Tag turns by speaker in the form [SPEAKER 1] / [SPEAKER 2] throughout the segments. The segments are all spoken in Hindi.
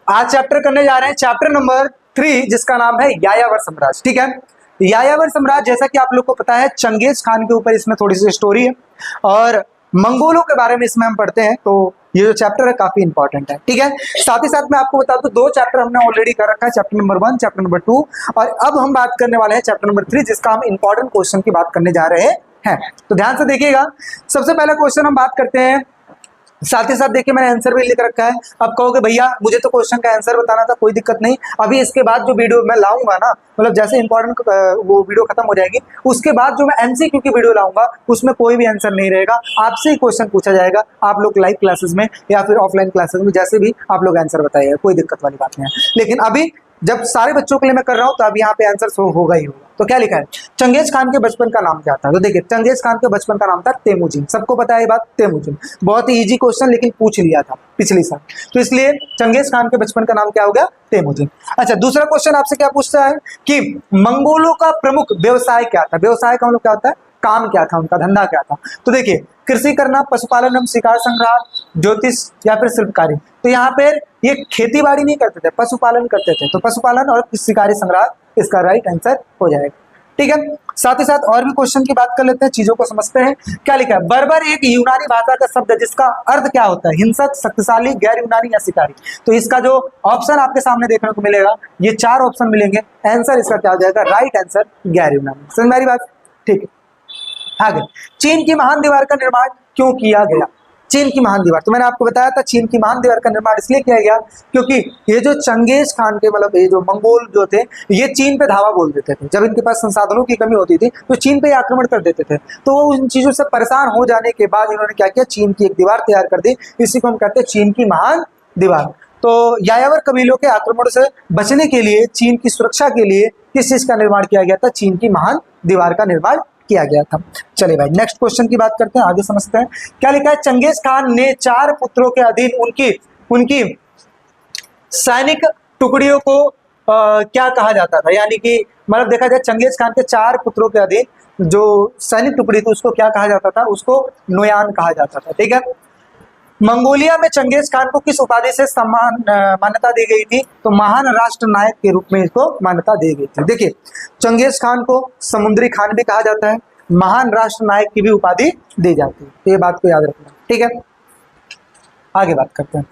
[SPEAKER 1] आज चैप्टर करने जा रहे हैं चैप्टर नंबर 3, जिसका नाम है यायावर साम्राज्य। ठीक है, यायावर साम्राज्य जैसा कि आप लोग को पता है चंगेज खान के ऊपर इसमें थोड़ी सी स्टोरी है और मंगोलों के बारे में इसमें हम पढ़ते हैं, तो ये जो चैप्टर है काफी इंपॉर्टेंट है। ठीक है, साथ ही साथ मैं आपको बता दूं 2 चैप्टर हमने ऑलरेडी कर रखा है, चैप्टर नंबर 1, चैप्टर नंबर 2, और अब हम बात करने वाले हैं चैप्टर नंबर 3, जिसका हम इंपॉर्टेंट क्वेश्चन की बात करने जा रहे हैं। तो ध्यान से देखिएगा, सबसे पहला क्वेश्चन हम बात करते हैं, साथ ही साथ देखिए मैंने आंसर भी लिख रखा है। अब कहोगे भैया मुझे तो क्वेश्चन का आंसर बताना था, कोई दिक्कत नहीं, अभी इसके बाद जो वीडियो मैं लाऊंगा ना, मतलब जैसे इंपॉर्टेंट वो वीडियो खत्म हो जाएगी उसके बाद जो मैं एमसीक्यू की वीडियो लाऊंगा उसमें कोई भी आंसर नहीं रहेगा, आपसे ही क्वेश्चन पूछा जाएगा, आप लोग लाइव क्लासेस में या फिर ऑफलाइन क्लासेस में जैसे भी आप लोग आंसर बताइएगा, कोई दिक्कत वाली बात नहीं है। लेकिन अभी जब सारे बच्चों के लिए मैं कर रहा हूं तो अब यहाँ पे आंसर होगा ही होगा। तो क्या लिखा है, चंगेज खान के बचपन का नाम क्या था? तो देखिए चंगेज खान के बचपन का नाम था तेमुजिन, सबको पता है ये बात, तेमुजिन। बहुत ही इजी क्वेश्चन लेकिन पूछ लिया था पिछली साल, तो इसलिए चंगेज खान के बचपन का नाम क्या हो गया, तेमुजिन। अच्छा, दूसरा क्वेश्चन आपसे क्या पूछता है कि मंगोलों का प्रमुख व्यवसाय क्या था? व्यवसाय का मतलब क्या होता है, काम क्या था, उनका धंधा क्या था? तो देखिए कृषि करना, पशुपालन एवं शिकार संग्रह, ज्योतिष या फिर शिल्पकारी। तो यहाँ पे ये खेती बाड़ी नहीं करते थे, पशुपालन करते थे, तो पशुपालन और शिकारी संग्रह इसका राइट आंसर हो जाएगा। ठीक है, साथ ही साथ और भी क्वेश्चन की बात कर लेते हैं, चीजों को समझते हैं। क्या लिखा है, बर्बर एक यूनानी भाषा का शब्द है जिसका अर्थ क्या होता है, हिंसक, शक्तिशाली, गैर यूनानी या शिकारी। तो इसका जो ऑप्शन आपके सामने देखने को मिलेगा, ये 4 ऑप्शन मिलेंगे, आंसर इसका क्या हो जाएगा, राइट आंसर गैर यूनानी। समझ में आ रही बात? ठीक है, आगे, चीन की महान दीवार का निर्माण क्यों किया गया? चीन की महान दीवार, तो मैंने आपको बताया था चीन की महान दीवार का निर्माण इसलिए किया गया क्योंकि ये जो चंगेज खान के मतलब ये जो मंगोल जो थे ये चीन पे धावा बोल देते थे। जब इनके पास संसाधनों की कमी होती थी तो चीन पे आक्रमण कर देते थे, तो वो उन चीजों से परेशान हो जाने के बाद इन्होंने क्या किया, चीन की एक दीवार तैयार कर दी, इसी को हम कहते हैं चीन की महान दीवार। तो यायावर कबीलों के आक्रमण से बचने के लिए, चीन की सुरक्षा के लिए किस चीज का निर्माण किया गया था, चीन की महान दीवार का निर्माण किया गया था। चलिए भाई नेक्स्ट क्वेश्चन की बात करते हैं, आगे समझते हैं। क्या लिखा है, चंगेज खान ने 4 पुत्रों के अधीन उनकी सैनिक टुकड़ियों को क्या कहा जाता था? यानी कि मतलब देखा जाए चंगेज खान के 4 पुत्रों के अधीन जो सैनिक टुकड़ी थी उसको क्या कहा जाता था, उसको नोयान कहा जाता था। ठीक है, मंगोलिया में चंगेज खान को किस उपाधि से सम्मान मान्यता दी गई थी? तो महान राष्ट्र नायक के रूप में इसको मान्यता दी गई थी। देखिए चंगेज खान को समुद्री खान भी कहा जाता है, महान राष्ट्र नायक की भी उपाधि दी जाती है, ये बात को याद रखना। ठीक है, आगे बात करते हैं।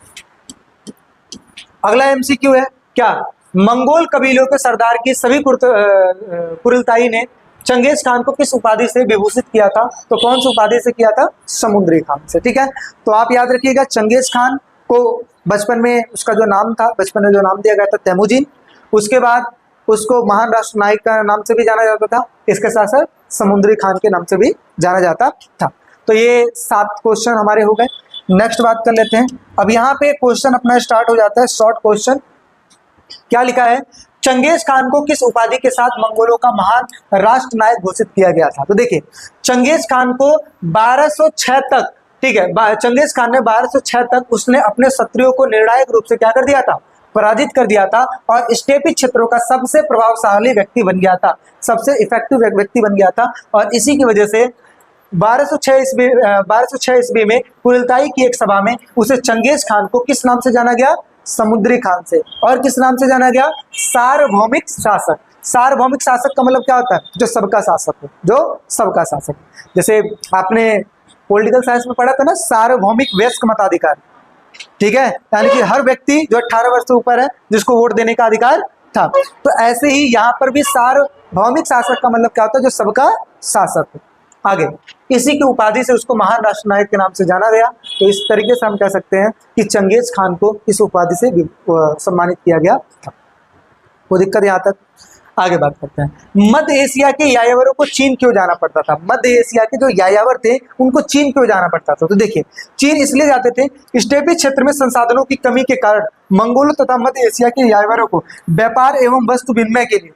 [SPEAKER 1] अगला एमसीक्यू है, क्या मंगोल कबीलों के सरदार की सभी कुरलताई ने चंगेज खान को किस उपाधि से विभूषित किया था? तो कौन सी उपाधि से किया था? समुद्री खान से। ठीक है, तो आप याद रखिएगा चंगेज खान को बचपन में उसका जो नाम था, बचपन में जो नाम दिया गया था तेमुजिन, उसके बाद उसको महान राष्ट्र नायक का नाम से भी जाना जाता था, इसके साथ साथ समुद्री खान के नाम से भी जाना जाता था। तो ये 7 क्वेश्चन हमारे हो गए। नेक्स्ट बात कर लेते हैं। अब यहाँ पे क्वेश्चन अपना स्टार्ट हो जाता है, शॉर्ट क्वेश्चन। क्या लिखा है, चंगेज खान को किस उपाधि के साथ मंगोलों का महान राष्ट्र नायक घोषित किया गया था? तो देखिए चंगेज खान को 1206 तक, ठीक है, चंगेज खान ने 1206 तक उसने अपने शत्रुओं को निर्णायक रूप से क्या कर दिया था, पराजित कर दिया था, और स्टेपी क्षेत्रों का सबसे प्रभावशाली व्यक्ति बन गया था, सबसे इफेक्टिव व्यक्ति बन गया था। और इसी की वजह से 1206 ईस्वी में कुरलताई की एक सभा में उसे चंगेज खान को किस नाम से जाना गया, समुद्री खान से, और किस नाम से जाना गया, सार्वभौमिक शासक। सार्वभौमिक शासक का मतलब क्या होता है, जो सबका शासक हो, जो सबका शासक। जैसे आपने पॉलिटिकल साइंस में पढ़ा था ना, सार्वभौमिक वयस्क मताधिकार। ठीक है, यानी कि हर व्यक्ति जो 18 वर्ष से ऊपर है जिसको वोट देने का अधिकार था। तो ऐसे ही यहाँ पर भी सार्वभौमिक शासक का मतलब क्या होता है, जो सबका शासक हो। आगे, इसी की उपाधि से उसको महान राष्ट्र नायक के नाम से जाना गया। तो इस तरीके से हम कह सकते हैं कि चंगेज खान को इस उपाधि से सम्मानित किया गया था। कोई दिक्कत यहाँ तक? आगे बात करते हैं। मध्य एशिया के यायावरों को चीन क्यों जाना पड़ता था? मध्य एशिया के जो यायावर थे उनको चीन क्यों जाना पड़ता था? तो देखिए चीन इसलिए जाते थे, स्टेपी क्षेत्र में संसाधनों की कमी के कारण मंगोलों तथा मध्य एशिया के यायावरों को व्यापार एवं वस्तु विनिमय के लिए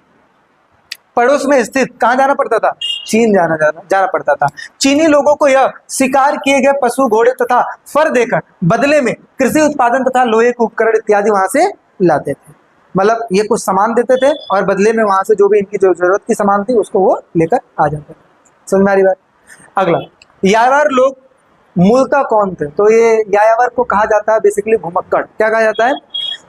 [SPEAKER 1] पड़ोस में स्थित कहाँ जाना पड़ता था, चीन जाना पड़ता था। चीनी लोगों को यह शिकार किए गए पशु, घोड़े तथा फर देकर बदले में कृषि उत्पादन तथा लोहे के उपकरण इत्यादि वहां से लाते थे। मतलब ये कुछ सामान देते थे और बदले में वहां से जो भी इनकी जो जरूरत की सामान थी उसको वो लेकर आ जाते थे। समझ में आ रही बात? अगला, यायावर लोग मूलतः कौन थे? तो ये यायावर को कहा जाता है बेसिकली घुमक्कड़। क्या कहा जाता है?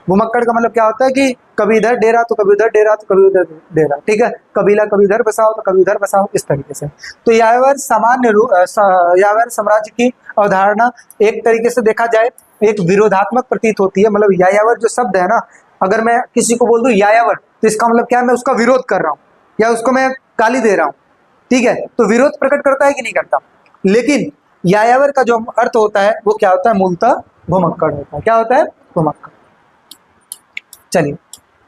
[SPEAKER 1] भूमक्कड़ का मतलब क्या होता है कि कभी इधर डेरा तो कभी उधर डेरा तो कभी उधर डेरा, ठीक है, कबीला कभी इधर बसाओ तो कभी उधर बसाओ, इस तरीके से। तो यायावर यायावर साम्राज्य की अवधारणा एक तरीके से देखा जाए एक विरोधात्मक प्रतीत होती है। मतलब यायावर जो शब्द है ना, अगर मैं किसी को बोल दूं यायावर तो इसका मतलब क्या है, मैं उसका विरोध कर रहा हूँ या उसको मैं गाली दे रहा हूँ, ठीक है, तो विरोध प्रकट करता है कि नहीं करता। लेकिन यायावर का जो अर्थ होता है वो क्या होता है, मूलतः भूमक्कड़ होता है। क्या होता है, भूमक्कड़। चलिए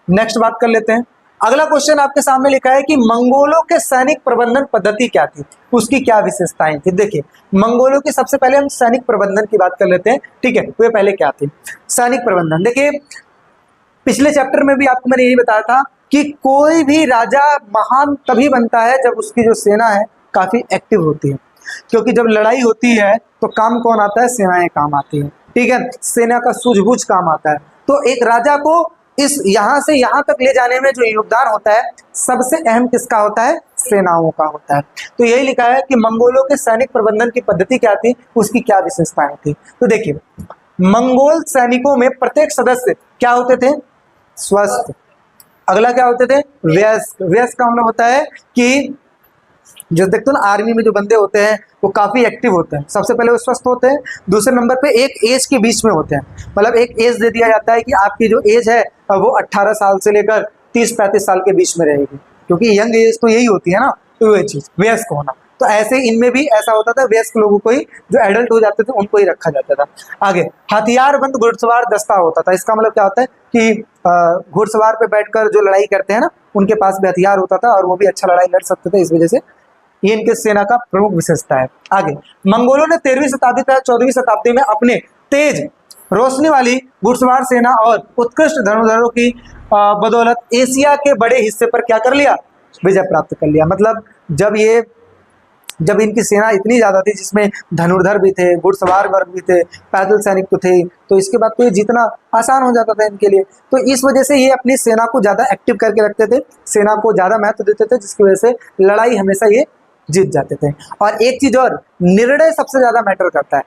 [SPEAKER 1] नेक्स्ट बात कर लेते हैं। अगला क्वेश्चन आपके सामने लिखा है कि मंगोलों के सैनिक प्रबंधन पद्धति क्या थी, उसकी क्या विशेषताएं थी। देखिए मंगोलों की सबसे पहले हम सैनिक प्रबंधन की बात कर लेते हैं, ठीक है। वे पहले क्या थे सैनिक प्रबंधन। देखिए पिछले चैप्टर में भी आपको मैंने यही बताया था कि कोई भी राजा महान तभी बनता है जब उसकी जो सेना है काफी एक्टिव होती है, क्योंकि जब लड़ाई होती है तो काम कौन आता है, सेनाएं काम आती है, ठीक है, सेना का सूझबूझ काम आता है। तो एक राजा को इस यहां से यहां तक ले जाने में जो योगदान होता है सबसे अहम किसका होता है, सेनाओं का होता है। तो यही लिखा है कि मंगोलों के सैनिक प्रबंधन की पद्धति क्या थी, उसकी क्या विशेषताएं थी। तो देखिए मंगोल सैनिकों में प्रत्येक सदस्य क्या होते थे, स्वस्थ। अगला क्या होते थे, वयस्क। वयस्क का मतलब होता है कि जो देखते हो ना आर्मी में जो बंदे होते हैं वो काफी एक्टिव होते हैं, सबसे पहले वो स्वस्थ होते हैं, दूसरे नंबर पे एक एज के बीच में होते हैं। मतलब एक एज दे दिया जाता है कि आपकी जो एज है वो 18 साल से लेकर 30-35 साल के बीच में रहेगी, क्योंकि यंग एज तो यही होती है ना, तो वही चीज वयस्क होना। तो ऐसे इनमें भी ऐसा होता था, वयस्क लोगों को ही जो एडल्ट हो जाते थे उनको ही रखा जाता था। आगे हथियारबंद घुड़सवार दस्ता होता था। इसका मतलब क्या होता है कि घुड़सवार पे बैठकर जो लड़ाई करते हैं ना उनके पास भी हथियार होता था और वो भी अच्छा लड़ाई लड़ सकते थे, इस वजह से ये इनके सेना का प्रमुख विशेषता है। आगे मंगोलों ने 13वीं शताब्दी तथा 14वीं शताब्दी में अपने तेज रोशनी वाली घुड़सवार सेना और उत्कृष्ट धनुर्धरों की बदौलत एशिया के बड़े हिस्से पर क्या कर लिया, विजय प्राप्त कर लिया। मतलब जब इनकी सेना इतनी ज्यादा थी जिसमें धनुर्धर भी थे, घुड़सवार वर्ग भी थे, पैदल सैनिक तो थे, तो इसके बाद तो ये जीतना आसान हो जाता था इनके लिए। तो इस वजह से ये अपनी सेना को ज्यादा एक्टिव करके रखते थे, सेना को ज्यादा महत्व देते थे, जिसकी वजह से लड़ाई हमेशा ये जीत जाते थे। और एक चीज और, निर्णय सबसे ज्यादा मैटर करता है।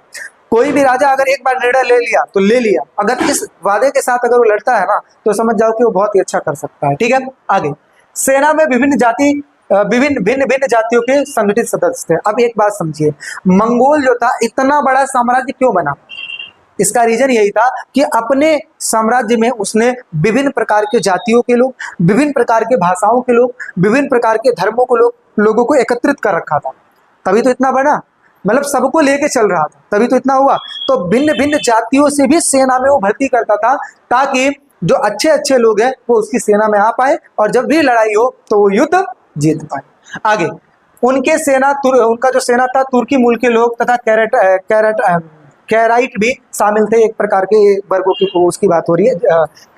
[SPEAKER 1] कोई भी राजा अगर एक बार निर्णय ले लिया तो ले लिया, अगर इस वादे के साथ अगर वो लड़ता है ना तो समझ जाओ कि वो बहुत ही अच्छा कर सकता है, ठीक है। आगे सेना में भिन्न भिन्न जातियों के संगठित सदस्य थे। अब एक बात समझिए, मंगोल जो था इतना बड़ा साम्राज्य क्यों बना, इसका रीजन यही था कि अपने साम्राज्य में उसने विभिन्न प्रकार के जातियों के लोग, विभिन्न प्रकार के भाषाओं के लोग, विभिन्न प्रकार के धर्मों को लोगों को एकत्रित कर रखा था, तभी तो इतना बड़ा, मतलब सबको लेके चल रहा था, तभी तो इतना हुआ। तो भिन्न भिन्न जातियों से भी सेना में वो भर्ती करता था ताकि जो अच्छे अच्छे लोग हैं वो उसकी सेना में आ पाए और जब भी लड़ाई हो तो वो युद्ध जीत पाए। आगे उनका जो सेना था तुर्की मूल के लोग तथा कैराइट भी शामिल थे। एक प्रकार के वर्गों की उसकी बात हो रही है,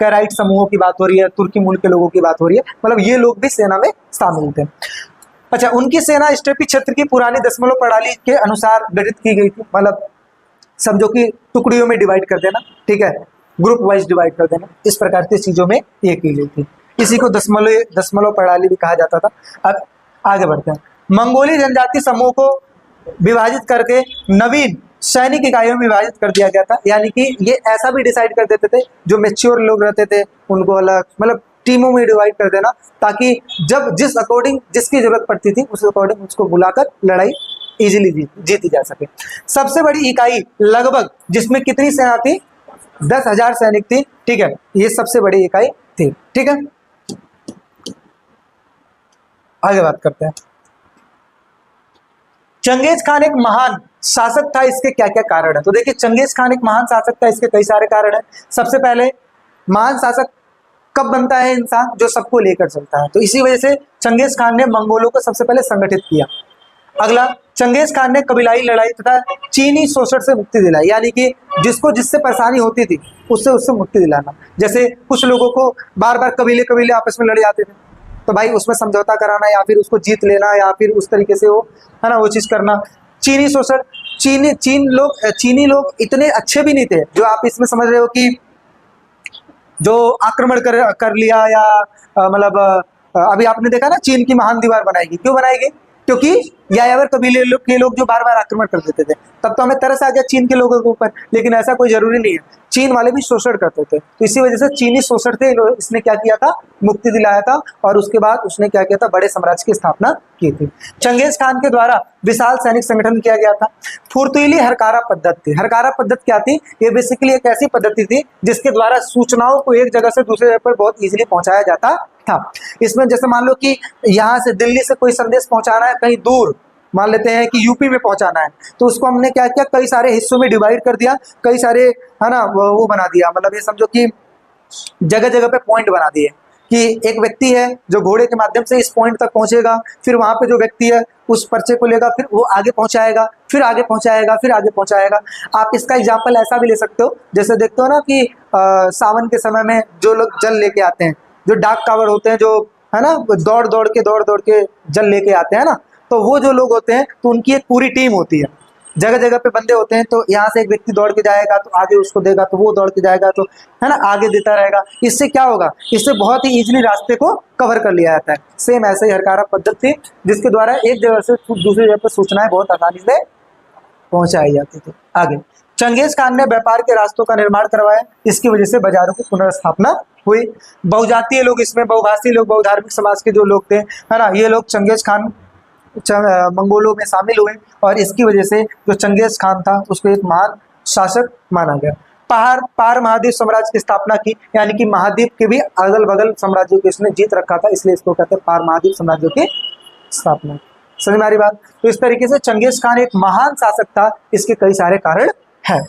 [SPEAKER 1] कैराइट समूहों की बात हो रही है, तुर्की मूल के लोगों की बात हो रही है, मतलब ये लोग भी सेना में शामिल थे। अच्छा, उनकी सेना स्टेपी क्षेत्र की पुरानी दशमलव प्रणाली के अनुसार गठित की गई थी। मतलब समझो कि टुकड़ियों में डिवाइड कर देना, ठीक है, ग्रुप वाइज डिवाइड कर देना, इस प्रकार की चीजों में ये की गई थी। इसी को दशमलव प्रणाली भी कहा जाता था। अब आगे बढ़ते हैं। मंगोली जनजाति समूह को विभाजित करके नवीन सैनिक इकाइयों में विभाजित कर दिया गया था। यानी कि ये ऐसा भी डिसाइड कर देते थे, जो मेच्योर लोग रहते थे उनको अलग, मतलब टीमों में डिवाइड कर देना, ताकि जब जिस अकॉर्डिंग जिसकी जरूरत पड़ती थी उस अकॉर्डिंग उसको बुलाकर लड़ाई इजीली जीती जा सके। सबसे बड़ी इकाई लगभग जिसमें कितनी सेना थी, 10,000 सैनिक थी, ठीक है, ये सबसे बड़ी इकाई थी, ठीक है। आगे बात करते हैं। चंगेज खान एक महान शासक था, इसके क्या क्या कारण है। तो देखिए चंगेज खान एक महान शासक था, इसके कई सारे कारण है। सबसे पहले महान शासक कब बनता है इंसान, जो सबको लेकर चलता है। तो इसी वजह से चंगेज खान ने मंगोलों को सबसे पहले संगठित किया। अगला, चंगेज खान ने कबीलाई लड़ाई तथा चीनी शोषण से मुक्ति दिलाई, यानी कि जिससे परेशानी होती थी उससे मुक्ति दिलाना। जैसे कुछ लोगों को बार बार कबीले आपस में लड़ जाते थे, तो भाई उसमें समझौता कराना या फिर उसको जीत लेना या फिर उस तरीके से वो है ना वो चीज करना। चीनी शोषण, चीनी लोग इतने अच्छे भी नहीं थे, जो आप इसमें समझ रहे हो कि जो आक्रमण कर लिया या मतलब अभी आपने देखा ना चीन की महान दीवार बनाएगी, क्यों बनाएगी, क्योंकि यायावर कबीले के लोग जो बार बार आक्रमण कर देते थे। तब तो हमें तरस आ गया चीन के लोगों के ऊपर, लेकिन ऐसा कोई जरूरी नहीं है, चीन वाले भी शोषण करते थे। तो इसी वजह से चीनी शोषण थे इसने क्या किया था, मुक्ति दिलाया था, और उसके बाद उसने क्या किया था, बड़े साम्राज्य की स्थापना की थी। चंगेज खान के द्वारा विशाल सैनिक संगठन किया गया था। फुर्तीली हरकारा पद्धति थी। हरकारा पद्धति क्या थी, ये बेसिकली एक ऐसी पद्धति थी जिसके द्वारा सूचनाओं को एक जगह से दूसरे जगह पर बहुत इजीली पहुंचाया जाता था। इसमें जैसे मान लो कि यहाँ से दिल्ली से कोई संदेश पहुंचाना है कहीं दूर, मान लेते हैं कि यूपी में पहुंचाना है, तो उसको हमने क्या किया, कई सारे हिस्सों में डिवाइड कर दिया, कई सारे है ना वो बना दिया, मतलब ये समझो कि जगह जगह पे पॉइंट बना दिए कि एक व्यक्ति है जो घोड़े के माध्यम से इस पॉइंट तक पहुंचेगा, फिर वहां पे जो व्यक्ति है उस पर्चे को लेगा, फिर वो आगे पहुंचाएगा, फिर आगे पहुंचाएगा, फिर आगे पहुंचाएगा। आप इसका एग्जांपल ऐसा भी ले सकते हो, जैसे देखते हो ना कि सावन के समय में जो लोग जल लेके आते हैं, जो डाक कावड़ होते हैं, जो है ना दौड़ दौड़ के जल लेके आते हैं ना, तो वो जो लोग होते हैं तो उनकी एक पूरी टीम होती है, जगह जगह पे बंदे होते हैं। तो यहाँ से एक व्यक्ति दौड़ के जाएगा तो आगे उसको देगा, तो वो दौड़ के जाएगा तो है ना आगे देता रहेगा। इससे क्या होगा, इससे बहुत ही इजीली रास्ते को कवर कर लिया जाता है। सेम ऐसे ही हरकारा पद्धति थी जिसके द्वारा एक जगह से दूसरी जगह पर सूचनाएं बहुत आसानी से पहुंचाई जाती थी। आगे चंगेज खान ने व्यापार के रास्तों का निर्माण करवाया, इसकी वजह से बाजारों की पुनर्स्थापना हुई। बहुजातीय लोग इसमें, बहुभाषी लोग, बहुधार्मिक समाज के जो लोग थे है ना, ये लोग चंगेज खान मंगोलों में शामिल हुए, और इसकी वजह से जो चंगेज खान था उसको एक महान शासक माना गया। पार महाद्वीप साम्राज्य की स्थापना की, यानी कि महाद्वीप के भी अगल बगल साम्राज्यों को इसने जीत रखा था, इसलिए इसको कहते हैं पार महाद्वीप साम्राज्यों की स्थापना। समझ में आ रही बात। तो इस तरीके से चंगेज खान एक महान शासक था, इसके कई सारे कारण हैं।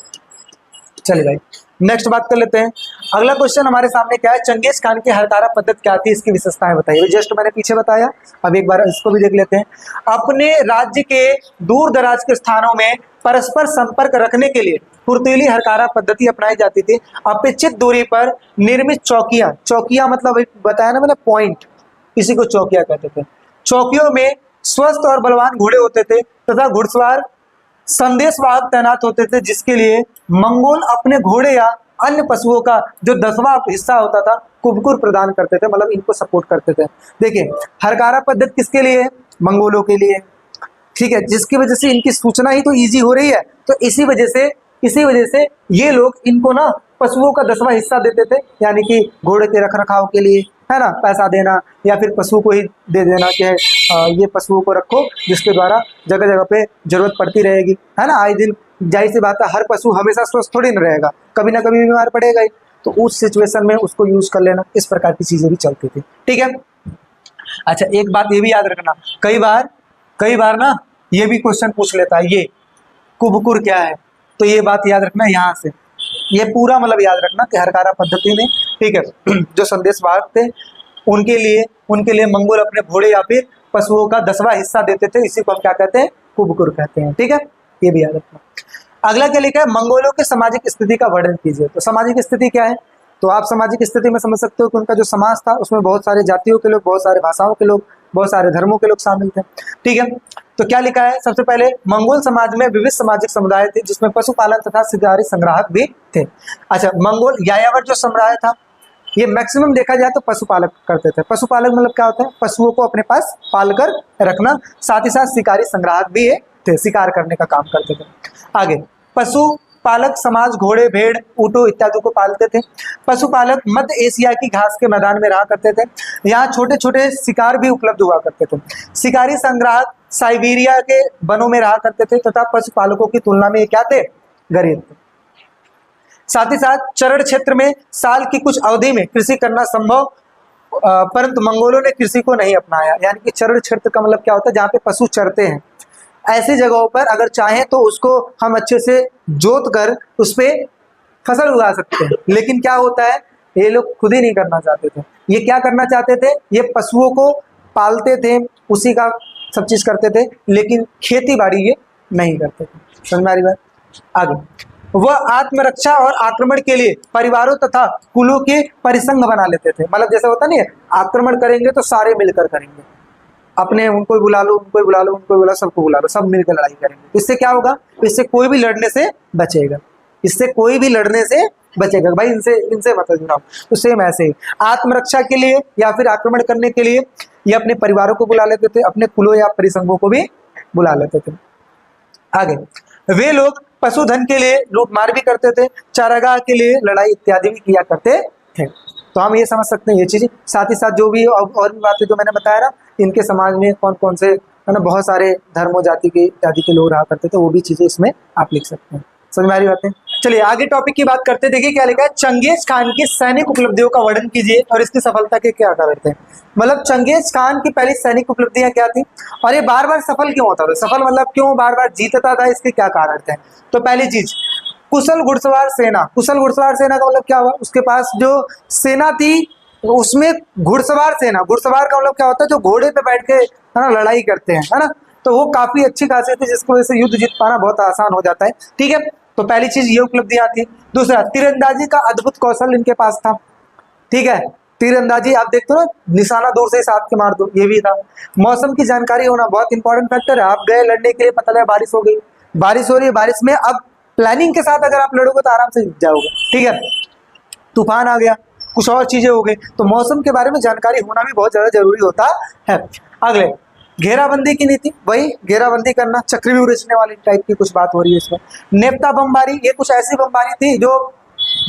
[SPEAKER 1] चलिए भाई नेक्स्ट बात कर लेते हैं। अगला क्वेश्चन हमारे सामने क्या है, चंगेज खान की हरकारा पद्धति क्या थी, इसकी विशेषताएं बताइए। जस्ट मैंने पीछे बताया, अब एक बार इसको भी देख लेते हैं। अपने राज्य के दूर दराज के स्थानों में परस्पर संपर्क रखने के लिए फुर्तीली हरकारा पद्धति अपनाई जाती थी। अपेक्षित दूरी पर निर्मित चौकियां, चौकियां मतलब बताया ना मैंने पॉइंट, इसी को चौकियां कहते थे। चौकियों में स्वस्थ और बलवान घोड़े होते थे तथा घुड़सवार संदेशवाहक तैनात होते थे, जिसके लिए मंगोल अपने घोड़े या अन्य पशुओं का जो 10वां हिस्सा होता था कुबकुर प्रदान करते थे, मतलब इनको सपोर्ट करते थे। देखिए हरकारा पद्धति किसके लिए, मंगोलों के लिए, ठीक है, जिसकी वजह से इनकी सूचना ही तो इजी हो रही है। तो इसी वजह से ये लोग इनको ना पशुओं का 10वां हिस्सा देते थे, यानी कि घोड़े के रखरखाव के लिए है ना पैसा देना, या फिर पशु को ही दे देना कि ये पशुओं को रखो, जिसके द्वारा जगह जगह पे जरूरत पड़ती रहेगी, है ना। आए दिन जाहिर सी बात है, हर पशु हमेशा स्वस्थ थोड़ी न रहेगा, कभी ना कभी बीमार पड़ेगा ही, तो उस सिचुएशन में उसको यूज कर लेना, इस प्रकार की चीजें भी चलती थी। ठीक है, अच्छा एक बात ये भी याद रखना, कई बार ना ये भी क्वेश्चन पूछ लेता है, ये कुबकुर क्या है, तो ये बात याद रखना यहाँ से, ये पूरा मतलब याद रखना कि हरकारा पद्धति में, ठीक है, जो संदेशवाहक थे उनके लिए मंगोल अपने घोड़े या फिर पशुओं का 10वां हिस्सा देते थे, इसी को हम क्या कहते हैं, कुबकुर कहते हैं। ठीक है, ये भी याद रखना। अगला क्या लिखा है, मंगोलों के सामाजिक स्थिति का वर्णन कीजिए। तो सामाजिक स्थिति क्या है, तो आप सामाजिक स्थिति में समझ सकते हो कि उनका जो समाज था उसमें बहुत सारे जातियों के लोग, बहुत सारे भाषाओं के लोग, बहुत सारे धर्मों के लोग शामिल थे। ठीक है, तो क्या लिखा है, सबसे पहले मंगोल समाज में विविध सामाजिक समुदाय थे, जिसमें पशुपालन तथा शिकारी संग्राहक भी थे। अच्छा, मंगोल यायावर जो समुदाय था ये मैक्सिमम देखा जाए तो पशुपालक करते थे। पशुपालक मतलब क्या होता है, पशुओं को अपने पास पालकर रखना, साथ ही साथ शिकारी संग्राहक भी थे, शिकार करने का काम करते थे। आगे पशुपालक समाज घोड़े, भेड़, ऊँटों इत्यादि को पालते थे। पशुपालक मध्य एशिया की घास के मैदान में रहा करते थे, यहाँ छोटे छोटे शिकार भी उपलब्ध हुआ करते थे। शिकारी संग्राहक साइबेरिया के वनों में रहा करते थे तथा पशुपालकों की तुलना में ये क्या थे, गरीब थे। साथ ही साथ चरण क्षेत्र में साल की कुछ अवधि में कृषि करना संभव, परंतु मंगोलों ने कृषि को नहीं अपनाया। यानी कि चरण क्षेत्र का मतलब क्या होता है, जहाँ पे पशु चरते हैं, ऐसी जगहों पर अगर चाहें तो उसको हम अच्छे से जोत कर उस पर फसल उगा सकते हैं, लेकिन क्या होता है, ये लोग खुद ही नहीं करना चाहते थे। ये क्या करना चाहते थे, ये पशुओं को पालते थे, उसी का सब चीज करते थे, लेकिन खेती बाड़ी ये नहीं करते थे। समझ में आ रही बात। आगे वह आत्मरक्षा और आक्रमण के लिए परिवारों तथा कुलों के परिसंघ बना लेते थे। मतलब जैसा होता नहीं है, आक्रमण करेंगे तो सारे मिलकर करेंगे, अपने उनको बुला लो, उनको बुला लो, उनको बुला, सबको बुला लो, सब मिलकर लड़ाई करेंगे। इससे क्या होगा, इससे कोई भी लड़ने से बचेगा, इससे कोई भी लड़ने से बचेगा, भाई इनसे मत जुड़ाओ। तो सेम ऐसे ही आत्मरक्षा के लिए या फिर आक्रमण करने के लिए ये अपने परिवारों को बुला लेते थे, अपने कुलों या परिसंघों को भी बुला लेते थे। आगे, वे लोग पशुधन के लिए लूटमार भी करते थे, चारागाह के लिए लड़ाई इत्यादि भी किया करते थे। तो हम ये समझ सकते हैं ये चीजें। साथ ही साथ जो भी और भी बातें जो मैंने बताया ना, इनके समाज में कौन कौन से है ना बहुत सारे धर्मों जाति के इत्यादि के लोग रहा करते थे, वो भी चीजें इसमें आप लिख सकते हैं। समझ में आ रही बातें? चलिए आगे टॉपिक की बात करते। देखिए क्या लिखा है, चंगेज खान की सैनिक उपलब्धियों का वर्णन कीजिए और इसकी सफलता के क्या कारण थे। मतलब चंगेज खान की पहली सैनिक उपलब्धियां क्या थी और ये बार बार सफल क्यों होता था, सफल मतलब क्यों बार बार जीतता था, इसके क्या कारण थे। तो पहली चीज, कुशल घुड़सवार सेना। कुशल घुड़सवार सेना का मतलब क्या हुआ, उसके पास जो सेना थी उसमें घुड़सवार सेना, घुड़सवार का मतलब क्या होता है, जो घोड़े पे बैठ के है ना लड़ाई करते हैं, है ना, तो वो काफी अच्छी खासियत थी जिसकी वजह से युद्ध जीत पाना बहुत आसान हो जाता है। ठीक है, तो पहली चीज ये उपलब्धियां थी। दूसरा, तीरंदाजी का अद्भुत कौशल इनके पास था। ठीक है, तीरंदाजी आप देखते हो ना, निशाना दूर से ही साध के मार दो, ये भी था। मौसम की जानकारी होना बहुत इंपॉर्टेंट फैक्टर है। आप गए लड़ने के लिए, पता लगा बारिश हो गई, बारिश हो रही है, बारिश में अब प्लानिंग के साथ अगर आप लड़ोगे तो आराम से जीत जाओगे। ठीक है, तूफान आ गया, कुछ और चीजें हो गई, तो मौसम के बारे में जानकारी होना भी बहुत ज्यादा जरूरी होता है। अगले, घेराबंदी की नीति, वही घेराबंदी करना, चक्रव्यूह रचने वाली टाइप की कुछ बात हो रही है इसमें। नेपता बमबारी, ये कुछ ऐसी बमबारी थी जो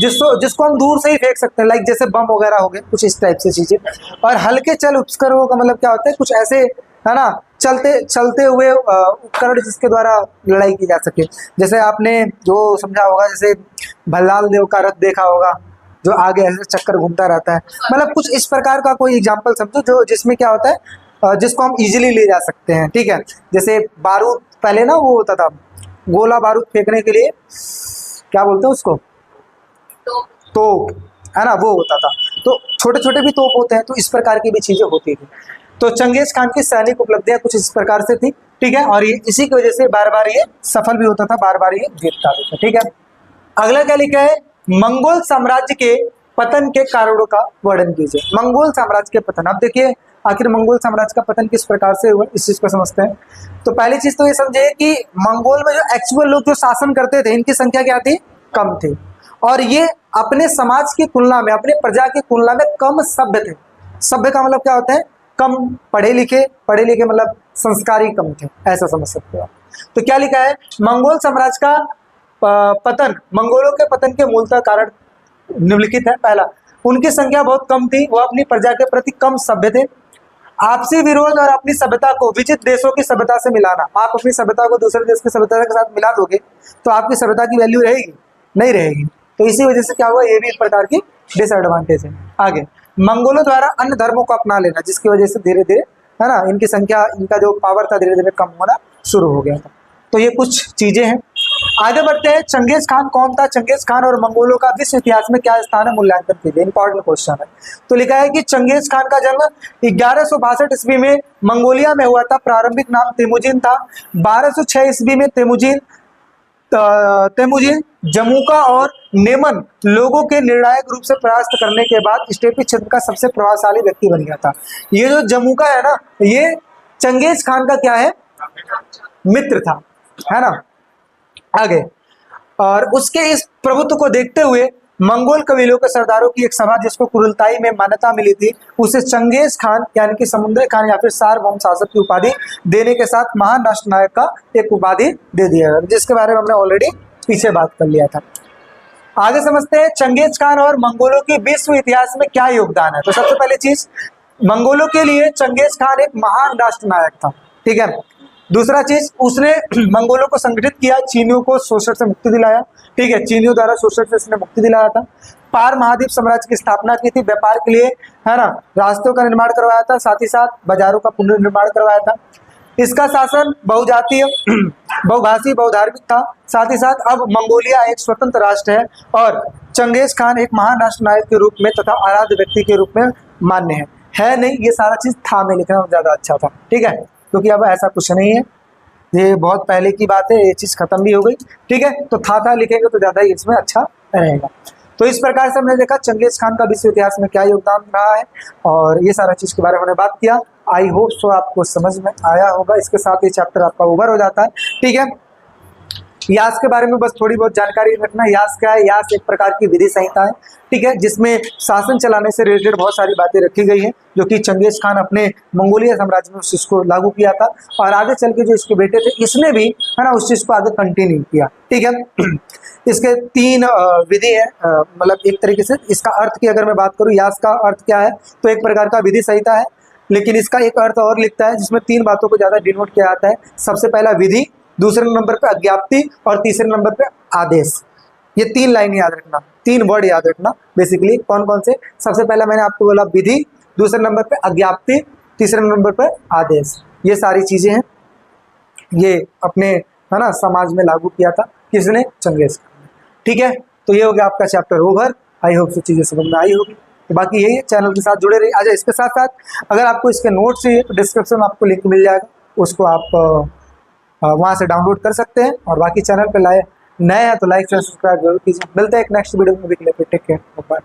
[SPEAKER 1] जिसको हम दूर से ही फेंक सकते हैं, लाइक जैसे बम वगैरह हो गए, कुछ इस टाइप से चीजें। और हल्के चल उपकरणों का मतलब क्या होता है, कुछ ऐसे है ना चलते हुए उपकरण जिसके द्वारा लड़ाई की जा सके। जैसे आपने जो समझा होगा, जैसे भल्लाल देव का रथ देखा होगा जो आगे ऐसे चक्कर घूमता रहता है, मतलब कुछ इस प्रकार का कोई एग्जाम्पल समझो जो जिसमें क्या होता है, जिसको हम इजीली ले जा सकते हैं। ठीक है, जैसे बारूद पहले ना वो होता था, गोला बारूद फेंकने के लिए क्या बोलते हैं उसको, तोप, है ना, वो होता था। तो छोटे छोटे भी तोप होते हैं, तो इस प्रकार की भी चीजें होती थी। तो चंगेज खान की सैनिक उपलब्धियां कुछ इस प्रकार से थी। ठीक है, और ये इसी की वजह से बार बार ये सफल भी होता था, बार बार ये जीतता भी था। ठीक है, अगला क्या लिखा है, मंगोल साम्राज्य के पतन के कारणों का वर्णन कीजिए। मंगोल साम्राज्य के पतन, अब देखिए आखिर मंगोल साम्राज्य का पतन किस प्रकार से हुआ, इस चीज को समझते हैं। तो पहली चीज तो ये समझे कि मंगोल में जो एक्चुअल लोग जो शासन करते थे, इनकी संख्या क्या थी, कम थी, और ये अपने समाज की तुलना में, अपने प्रजा की तुलना में कम सभ्य थे। सभ्य का मतलब क्या होता है, कम पढ़े लिखे मतलब संस्कारी कम थे, ऐसा समझ सकते हो आप। तो क्या लिखा है, मंगोल साम्राज्य का पतन, मंगोलों के पतन के मूलतः कारण निम्नलिखित है। पहला, उनकी संख्या बहुत कम थी, वह अपनी प्रजा के प्रति कम सभ्य थे। आपसी विरोध और अपनी सभ्यता को विचित्र देशों की सभ्यता से मिलाना, आप अपनी सभ्यता को दूसरे देश की सभ्यता के साथ मिला दोगे तो आपकी सभ्यता की वैल्यू रहेगी, नहीं रहेगी। तो इसी वजह से क्या हुआ, ये भी एक प्रकार की डिसएडवांटेज है। आगे, मंगोलों द्वारा अन्य धर्मों को अपना लेना, जिसकी वजह से धीरे धीरे है ना इनकी संख्या, इनका जो पावर था धीरे धीरे कम होना शुरू हो गया था। तो ये कुछ चीजें हैं। आगे बढ़ते हैं, चंगेज खान कौन था, चंगेज खान और मंगोलों का विश्व इतिहास में क्या स्थान है, मूल्यांकन कीजिए, इंपॉर्टेंट क्वेश्चन है। तो लिखा है कि चंगेज खान का जन्म 1162 ईस्वी में मंगोलिया में हुआ था। प्रारंभिक नाम तेमुजिन था। 1206 ईस्वी में तेमुजिन जमुका और नेमन लोगों के निर्णायक रूप से परास्त करने के बाद स्टेपी क्षेत्र का सबसे प्रभावशाली व्यक्ति बन गया था। ये जो जमुका है ना, ये चंगेज खान का क्या है, मित्र था, है ना। आगे, और उसके इस प्रभुत्व को देखते हुए मंगोल कबीलों के सरदारों की एक सभा, जिसको कुरलताई में मान्यता मिली थी, उसे चंगेज खान यानी कि समुद्री खान या फिर सार्वभौम शासक की उपाधि देने के साथ महान राष्ट्र नायक का एक उपाधि दे दिया गया, जिसके बारे में हमने ऑलरेडी पीछे बात कर लिया था। आगे समझते हैं चंगेज खान और मंगोलों की विश्व इतिहास में क्या योगदान है। तो सबसे पहले चीज, मंगोलों के लिए चंगेज खान एक महान राष्ट्र नायक था। ठीक है, दूसरा चीज, उसने मंगोलों को संगठित किया, चीनियों को शोषण से मुक्ति दिलाया। ठीक है, चीनियों द्वारा शोषण से उसने मुक्ति दिलाया था। पार महाद्वीप साम्राज्य की स्थापना की थी, व्यापार के लिए है ना रास्तों का निर्माण करवाया था, साथ ही साथ बाजारों का पुनर्निर्माण करवाया था। इसका शासन बहुजातीय, बहुभाषी, बहुधार्मिक था। साथ ही साथ अब मंगोलिया एक स्वतंत्र राष्ट्र है और चंगेज खान एक महान राष्ट्र नायक के रूप में तथा आराध्य व्यक्ति के रूप में मान्य है नहीं, ये सारा चीज था में लिखना ज्यादा अच्छा था। ठीक है, क्योंकि अब ऐसा कुछ नहीं है, ये बहुत पहले की बात है, ये चीज खत्म भी हो गई। ठीक है, तो था लिखेंगे तो ज्यादा ही इसमें अच्छा रहेगा। तो इस प्रकार से हमने देखा चंगेज खान का विश्व इतिहास में क्या योगदान रहा है, और ये सारा चीज के बारे में हमने बात किया। आई होप सो आपको समझ में आया होगा। इसके साथ ये चैप्टर आपका ओवर हो जाता है। ठीक है, यास के बारे में बस थोड़ी बहुत जानकारी रखना। यास क्या है? यास एक प्रकार की विधि संहिता है, ठीक है, जिसमें शासन चलाने से रिलेटेड बहुत सारी बातें रखी गई हैं, जो कि चंगेज खान अपने मंगोलिया साम्राज्य में उस चीज को लागू किया था, और आगे चल के जो इसके बेटे थे इसने भी, है ना, उस चीज को आगे कंटिन्यू किया, ठीक है। इसके 3 विधि है, मतलब एक तरीके से इसका अर्थ की अगर मैं बात करूँ, यास का अर्थ क्या है, तो एक प्रकार का विधि संहिता है, लेकिन इसका एक अर्थ और लिखता है जिसमें 3 बातों को ज्यादा डिनोट किया जाता है। सबसे पहला विधि, दूसरे नंबर पे अज्ञाप्ति, और तीसरे नंबर पे आदेश। ये 3 लाइन याद रखना, 3 वर्ड याद रखना बेसिकली। कौन कौन से? सबसे पहला मैंने आपको बोला विधि, दूसरे नंबर पे अज्ञाप्ति, तीसरे नंबर पे आदेश। ये सारी चीजें हैं, ये अपने, है ना, समाज में लागू किया था किसने? चंगेज खान ने, ठीक है। तो ये हो गया आपका चैप्टर ओवर। आई होप सब चीजें समझ में आई होगी। तो बाकी यही है, चैनल के साथ जुड़े रहिए। अच्छा, इसके साथ साथ अगर आपको इसके नोट्स चाहिए तो डिस्क्रिप्शन में आपको लिंक मिल जाएगा, उसको आप वहाँ से डाउनलोड कर सकते हैं। और बाकी चैनल पे नए हैं तो लाइक शेयर सब्सक्राइब जरूर कीजिए। मिलते हैं एक नेक्स्ट वीडियो में, टेक केयर, बाय।